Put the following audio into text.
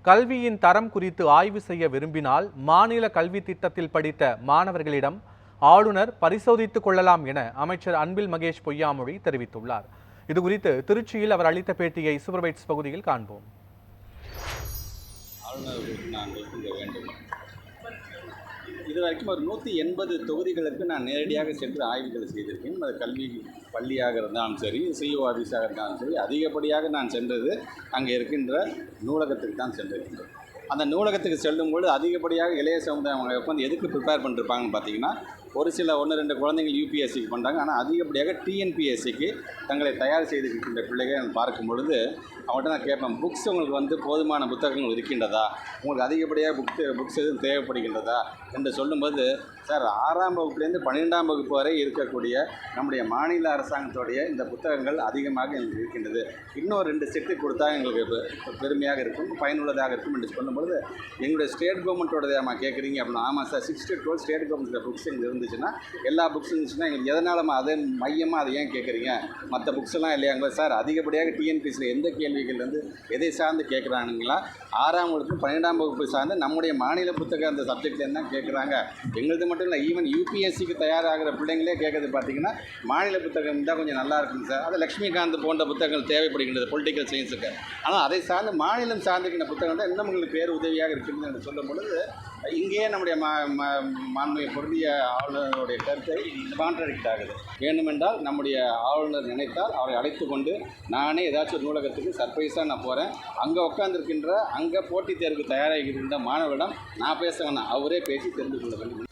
கல்வியின் தரம் குறித்து ஆய்வு செய்ய விரும்பினால் மாநில கல்வி திட்டத்தில் படித்த மாணவர்களிடம் ஆளுநர் பரிசோதித்துக் கொள்ளலாம் என அமைச்சர் அன்பில் மகேஷ் பொய்யாமொழி தெரிவித்துள்ளார். இதுகுறித்து திருச்சியில் அவர் அளித்த பேட்டியை சூப்பர்வைட்ஸ் பகுதியில் காண்போம். இதுவரைக்கும் ஒரு 180 தொகுதிகளுக்கு நான் நேரடியாக சென்று ஆய்வுகள் செய்திருக்கேன். அது கல்வி பள்ளியாக இருந்தாலும் சரி, சிஓ ஆஃபீஸாக இருந்தாலும் சரி, அதிகப்படியாக நான் சென்றது அங்கே இருக்கின்ற நூலகத்துக்கு தான் சென்றிருக்கின்றேன். அந்த நூலகத்துக்கு செல்லும்போது அதிகப்படியாக இளைய சமுதாயம் அவங்க உட்காந்து எதுக்கு ப்ரிப்பேர் பண்ணிருப்பாங்கன்னு பார்த்தீங்கன்னா, ஒரு சில 1-2 குழந்தைகள் யூபிஎஸ்சிக்கு பண்ணுறாங்க. ஆனால் அதிகப்படியாக டிஎன்பிஎஸ்சிக்கு தங்களை தயார் செய்திருக்கின்ற பிள்ளைகளை நான் பார்க்கும் பொழுது அவங்கள்ட்ட நான் கேட்பேன், புக்ஸ் உங்களுக்கு போதுமான புத்தகங்கள் இருக்கின்றதா, உங்களுக்கு அதிகப்படியாக புக்ஸ் எதுவும் தேவைப்படுகின்றதா என்று சொல்லும்போது, சார் 6ஆம் வகுப்புலேருந்து 12ஆம் வகுப்பு வரை இருக்கக்கூடிய நம்முடைய மாநில அரசாங்கத்துடைய இந்த புத்தகங்கள் அதிகமாக எங்களுக்கு இருக்கின்றது. இன்னும் 2 செட்டு கொடுத்தா எங்களுக்கு பெருமையாக இருக்கும், பயனுள்ளதாக இருக்கும் என்று சொல்லும்போது, எங்களுடைய ஸ்டேட் கவர்மெண்ட்டோட கேட்குறீங்க அப்படின்னா, ஆமாம் sir, 6 to 12 state government books எங்களுக்கு இருந்துச்சுன்னா, எல்லா புக்ஸ் இருந்துச்சுன்னா எங்களுக்கு எதனால் அதே மையமாக அதை ஏன் கேட்குறீங்க, மற்ற புக்ஸ் எல்லாம் இல்லையாங்களா சார்? அதிகப்படியாக டிஎன்பிஎஸ்சியில் எந்த கேள்விகள் எதை சார்ந்து கேட்குறானுங்களா, 6ஆம் வகுப்பு 12ஆம் வகுப்பு சார்ந்து நம்முடைய மாநில புத்தகம் அந்த சப்ஜெக்ட் என்ன கேட்குறாங்க. எங்களுக்கு மட்டும் இல்லை, ஈவன் யூபிஎஸ்சிக்கு தயாராகிற பிள்ளைங்களே கேட்குறது பார்த்தீங்கன்னா, மாநில புத்தகம் இருந்தால் கொஞ்சம் நல்லா இருக்குங்க சார். அது லக்ஷ்மிகாந்த் போன்ற புத்தகங்கள் தேவைப்படுகின்றது பொலிட்டிக்கல் சயின்ஸுக்கு. ஆனால் அதை சார்ந்து மாநிலம் சார்ந்திருக்கிற புத்தகம் தான் இன்னும் உங்களுக்கு பேர் உதவியாக இருக்குது என்று சொல்லும் பொழுது, இங்கேயே நம்முடைய மாண்புமிகு பொருந்திய ஆளுநருடைய கருத்தை கான்ட்ராடிக்ட் ஆகுது. வேண்டுமென்றால் நம்முடைய ஆளுநர் நினைத்தால் அவரை அழைத்து கொண்டு நானே ஏதாச்சும் ஒரு நூலகத்துக்கு சர்ப்ரைஸாக நான் போகிறேன், அங்கே உட்காந்துருக்கின்ற அங்கே போட்டித் தேர்வுக்கு தயாராகி இருந்த மாணவரிடம் நான் பேச வேணாம், அவரே பேசி தெரிந்து கொள்ள வேண்டும்.